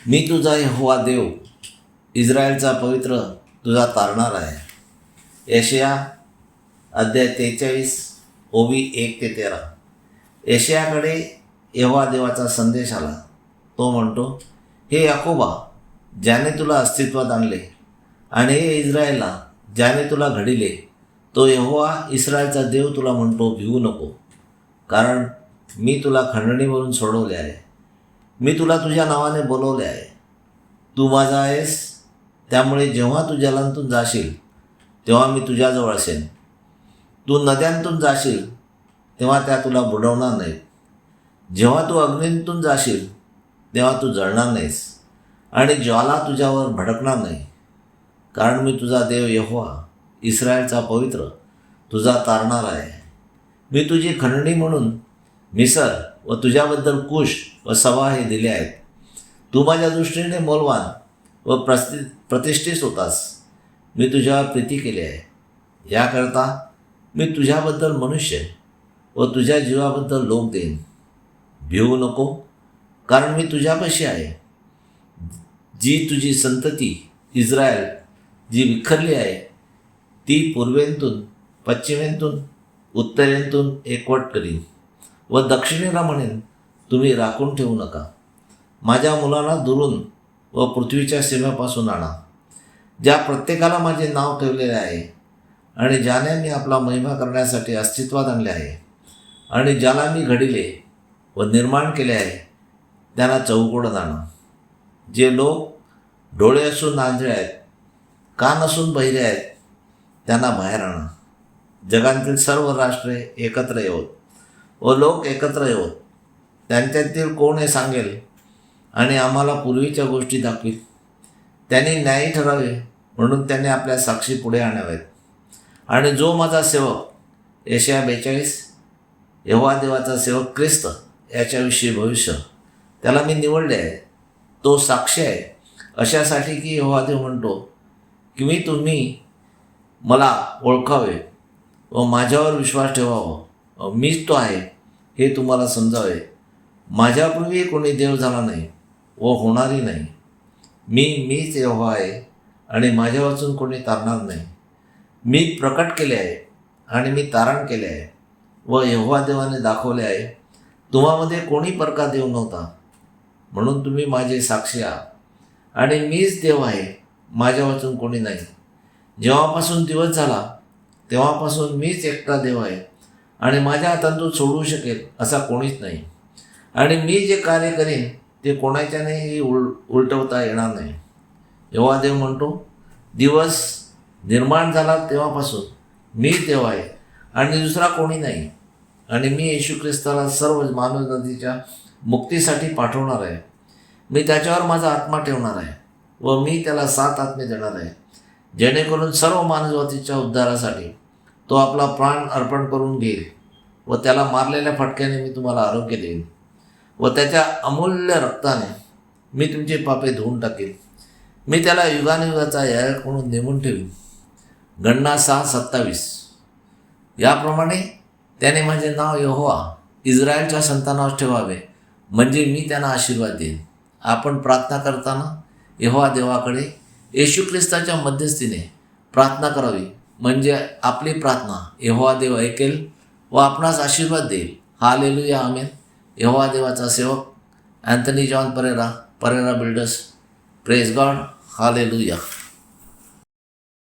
मी तुझा यहोवा देव, इस्रायलचा पवित्र तुझा तारणार आहे. यशाया अध्याय 43 ओवी 1-13. यशायाकडे यहोवा देवाचा संदेश आला. तो म्हणतो, हे याकोबा, ज्याने तुला अस्तित्वात आणले, आणि हे इस्रायला, ज्याने तुला घडिले, तो यहोवा इस्रायलचा देव तुला म्हणतो, भिवू नको, कारण मी तुला खंडणीवरून सोडवले आहे. मी तुला तुझ्या नावाने बोलवले आहे. तू माझा आहेस, त्यामुळे जेव्हा तू जलांतून जाशील तेव्हा मी तुझ्याजवळ असेन. तू नद्यांतून जाशील तेव्हा त्या तुला बुडवणार नाहीत. जेव्हा तू अग्नीतून जाशील तेव्हा तू जळणार नाहीस, आणि ज्वाला तुझ्यावर भडकणार नाही. कारण मी तुझा देव यहोवा, इस्रायलचा पवित्र तुझा तारणार आहे. मी तुझी खंडणी म्हणून मिसर व तुझ्याबद्दल कुश व सबा हे दिले आहेत. तू माझ्या दृष्टीने मोलवान व प्रतिष्ठित होतास. मी तुझ्यावर प्रीती केली आहे. याकरता मी तुझ्याबद्दल मनुष्य व तुझ्या जीवाबद्दल लोक देईन. भिवू नको, कारण मी तुझ्यापाशी आहे. जी तुझी संतती इस्रायल जी विखरली आहे, ती पूर्वेतून, पश्चिमेतून, उत्तरेतून एकवट करीन व दक्षिणेला म्हणेन, तुम्ही राखून ठेवू नका. माझ्या मुलांना दुरून व पृथ्वीच्या सीमेपासून आणा. ज्या प्रत्येकाला माझे नाव ठेवलेले आहे, आणि ज्याने मी आपला महिमा करण्यासाठी अस्तित्वात आणले आहे, आणि ज्याला मी घडिले व निर्माण केले आहे, त्यांना चौकोडात आणा. जे लोक डोळे असून आंधळे आहेत, कान असून बहिरे आहेत, त्यांना बाहेर आणा. जगातील सर्व राष्ट्रे एकत्र येवत व लोक एकत्र येवत. त्यांच्यातील कोण हे सांगेल आणि आम्हाला पूर्वीच्या गोष्टी दाखवील. त्यांनी न्यायी ठरावे म्हणून त्यांनी आपल्या साक्षी पुढे आणाव्यात. आणि जो माझा सेवक यशाया 42, यहोवा देवाचा सेवक ख्रिस्त याच्याविषयी भविष्य, त्याला मी निवडले आहे. तो साक्षी आहे अशासाठी की यहोवा देव म्हणतो की तुम्ही मला ओळखावे व माझ्यावर विश्वास ठेवावा. मीच तो आहे हे तुम्हाला समजावे. माझ्यापूर्वी कोणी देव झाला नाही व होणारही नाही. मीच यहोवा आहे, आणि माझ्या वाचून कोणी तारणार नाही. मी प्रकट केले आहे आणि मी तारण केले आहे, व यहोवा देवाने दाखवले आहे. तुम्हामध्ये कोणी परका देव नव्हता, म्हणून तुम्ही माझे साक्षी आहात. आणि मीच देव आहे, माझ्या वाचून कोणी नाही. जेव्हापासून दिवस झाला तेव्हापासून मीच एकटा देव आहे, आणि माझ्या हातातून सोडवू शकेल असा कोणीच नाही. आणि मी जे कार्य करीन ते कोणाच्यानेही उलटवता येणार नाही. यहोवा देव म्हणतो, दिवस निर्माण झाला तेव्हापासून मी देव आहे आणि दुसरा कोणी नाही. आणि मी येशू ख्रिस्ताला सर्व मानवजातीच्या मुक्तीसाठी पाठवणार आहे. मी त्याच्यावर माझा आत्मा ठेवणार आहे व मी त्याला 7 आत्मे देणार आहे, जेणेकरून सर्व मानवजातीच्या उद्धारासाठी तो आपला प्राण अर्पण करून घेईल. व त्याला मारलेल्या फटक्याने मी तुम्हाला आरोग्य देईन, व त्याच्या अमूल्य रक्ताने मी तुमचे पापे धुवून टाकेन. मी त्याला युगानुयुगाचा याजक म्हणून नेमून ठेवीन. गणना 6:27. याप्रमाणे त्याने माझे नाव यहोवा इस्रायलच्या संतानावर ठेवावे, म्हणजे मी त्यांना आशीर्वाद देईन. आपण प्रार्थना करताना यहोवा देवाकडे येशू ख्रिस्ताच्या मध्यस्थीने प्रार्थना करावी, म्हणजे आपली प्रार्थना यहोवा देव ऐकेल व आपणास आशीर्वाद देईल. हालेलुया, आमेन. यहोवा देवाचा सेवक Anthony John Pereira, Pereira builders. Praise God. Hallelujah.